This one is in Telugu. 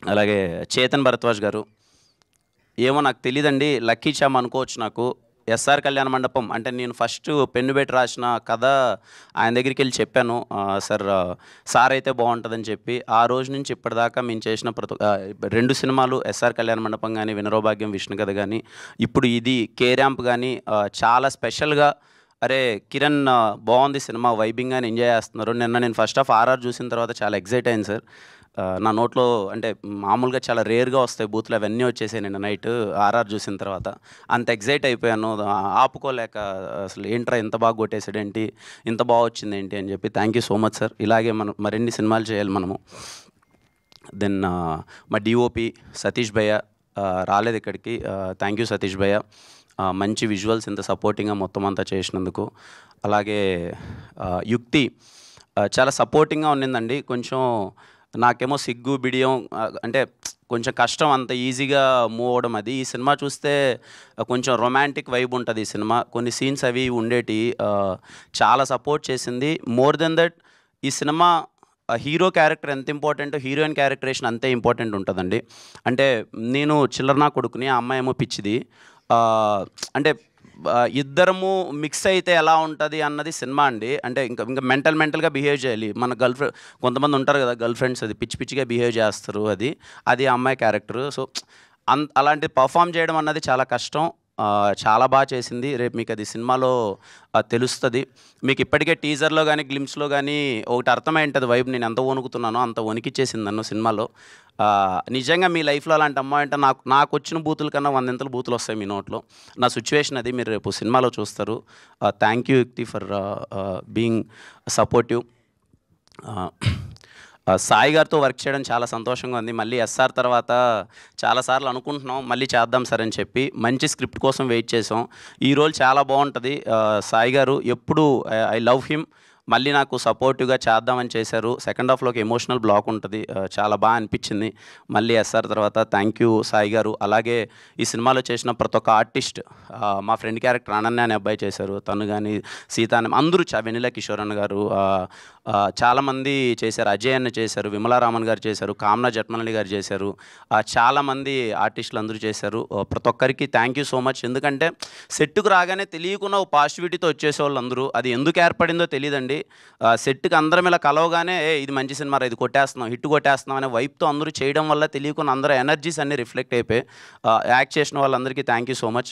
అలాగే చేతన్ భరద్వాజ్ గారు. ఏమో నాకు తెలీదండి. లక్కీ చామ్ అనుకోవచ్చు నాకు. ఎస్ఆర్ కళ్యాణ మండపం అంటే నేను ఫస్ట్ పెన్ను పెట్టి రాసిన కథ ఆయన దగ్గరికెళ్ళి చెప్పాను. సార్ అయితే బావుంటదని చెప్పి. ఆ రోజు నుంచి ఇప్పటిదాకా మేము చేసిన 2 సినిమాలు ఎస్ఆర్ కళ్యాణ మండపం గాని, వినరోభాగ్యం, విష్ణు కథ గాని, ఇప్పుడు ఇది కే ర్యాంప్ గాని చాలా స్పెషల్‌గా అరే! కిరణ్ బావుంది సినిమా వైబింగ్ అని ఎంజాయ్ చేస్తున్నారు. నిన్న నేను ఫస్ట్ హాఫ్ ఆర్ఆర్ చూసిన తర్వాత చాలా ఎక్సైట్ అయ్యాను సార్. నా నోట్లో అంటే మామూలుగా చాలా రేర్‌గా వస్తాయి బూతులు అవన్నీ వచ్చేసాయి నిన్న నైట్ ఆర్ఆర్ చూసిన తర్వాత. అంత ఎక్సైట్ అయిపోయాను. ఆపుకోలేక అసలు ఏంట్రా ఇంత బాగా కొట్టేసాడేంటి? ఇంత బా వచ్చిందేంటి అని చెప్పి thank you so much sir. ఇలాగే మనం మరిన్ని సినిమాలు చేయాలి మనము. దెన్ మా డీఓపి సతీష్ భయ్య రాలేదు ఇక్కడికి. థ్యాంక్ యూ సతీష్ భయ్య. మంచి విజువల్స్ ఇంత సపోర్టింగ్‌గా మొత్తం అంతా చేసినందుకు. అలాగే యుక్తి చాలా సపోర్టింగ్‌గా ఉన్నిందండి. కొంచెం నాకేమో సిగ్గు, బిడియం అంటే కొంచెం కష్టం అంత ఈజీగా మూవ్ అవ్వడం అది. ఈ సినిమా చూస్తే కొంచెం రొమాంటిక్ వైబ్ ఉంటది ఈ సినిమా. కొన్ని సీన్స్ అవి ఉండేటియి. చాలా సపోర్ట్ చేసింది. మోర్ దెన్ దట్ ఈ సినిమా హీరో క్యారెక్టర్ ఎంత ఇంపార్టెంటో హీరోయిన్ క్యారెక్టరేషన్ అంతే ఇంపార్టెంట్ ఉంటదండి. అంటే నేను చిల్లర నా కొడుకుని, ఆ అమ్మాయేమో పిచ్చిది. అంటే ఇద్దరము మిక్స్ అయితే ఎలా ఉంటది అన్నది సినిమా అండి. అంటే ఇంకా మెంటల్‌గా బిహేవ్ చేయాలి. మన కొంతమంది ఉంటారు కదా! గర్ల్ ఫ్రెండ్స్ అది పిచ్చి పిచ్చిగా బిహేవ్ చేస్తారు అది. అది ఆ అమ్మాయి క్యారెక్టరు. సో, అలాంటిది పర్ఫార్మ్ చేయడం అన్నది చాలా కష్టం. చాలా బా చేసింది. రేపు మీకది సినిమాలో తెలుస్తది. మీకు ఇప్పటికే టీజర్‌లో గాని, గ్లింప్స్‌లో గాని ఒకటి అర్థమై ఉంటది వైబ్ నేను ఎంత వణుకుతున్నానో అంత వణికిచ్చేసింది నన్ను సినిమాలో. నిజంగా మీ లైఫ్‌లో అలాంటి అమ్మాయి అంటే నాకొచ్చిన బూతుల కన్నా 100 బూతులొస్తాయి మీ నోట్లో. నా సిట్యుయేషన్ అది. మీరు రేపు సినిమాలో చూస్తారు. థ్యాంక్ యూ యుక్తి ఫర్ బీయింగ్ సపోర్టివ్. సాయి గారితో వర్క్ చేయడం చాలా సంతోషంగా ఉంది. మళ్ళీ ఎస్ఆర్ తర్వాత చాలా సార్లు అనుకుంటున్నాం మళ్ళీ చేద్దాం సార్ అని చెప్పి. మంచి స్క్రిప్ట్ కోసం వెయిట్ చేసాం. ఈ రోల్ చాలా బావుంటది. సాయి గారు ఎప్పుడు ఐ లవ్ హిమ్. మళ్ళీ నాకు సపోర్టివ్‌గా చేద్దామని చేశారు. సెకండ్ హాఫ్‌లో ఒక ఎమోషనల్ బ్లాక్ ఉంటది. చాలా బా అనిపించింది. మళ్ళీ ఎస్ఆర్ తర్వాత థ్యాంక్ యూ సాయి గారు. అలాగే ఈ సినిమాలో చేసిన ప్రతి ఒక్క ఆర్టిస్ట్ మా ఫ్రెండ్ క్యారెక్టర్ అనన్య అనే అబ్బాయి చేశారు. తను గాని, సీత అని అందరూ వెన్నెల కిషోర్ అన్న గారు చాలామంది చేశారు. అజయ్ అన్న చేశారు. విమలారామన్ గారు చేశారు. కామ్నా జట్మలాని గారు చేశారు. చాలామంది ఆర్టిస్టులు అందరూ చేశారు. ప్రతి ఒక్కరికి థ్యాంక్ యూ సో మచ్. ఎందుకంటే సెట్‌కి రాగానే తెలియకుండా ఓ పాజిటివిటీతో వచ్చేసేవాళ్ళు అందరూ. అది ఎందుకు ఏర్పడిందో తెలీదండి. సెట్‌కి అందరం ఇలా కలవగానే ఇది మంచి సినిమారా ఇది కొట్టేస్తున్నాం, హిట్ కొట్టేస్తున్నాం అనే వైబ్‌తో అందరూ చేయడం వల్ల తెలియకుండా అందరూ ఎనర్జీస్ అన్నీ రిఫ్లెక్ట్ అయిపోయాయి. యాక్ట్ చేసిన వాళ్ళందరికీ థ్యాంక్ యూ సో మచ్.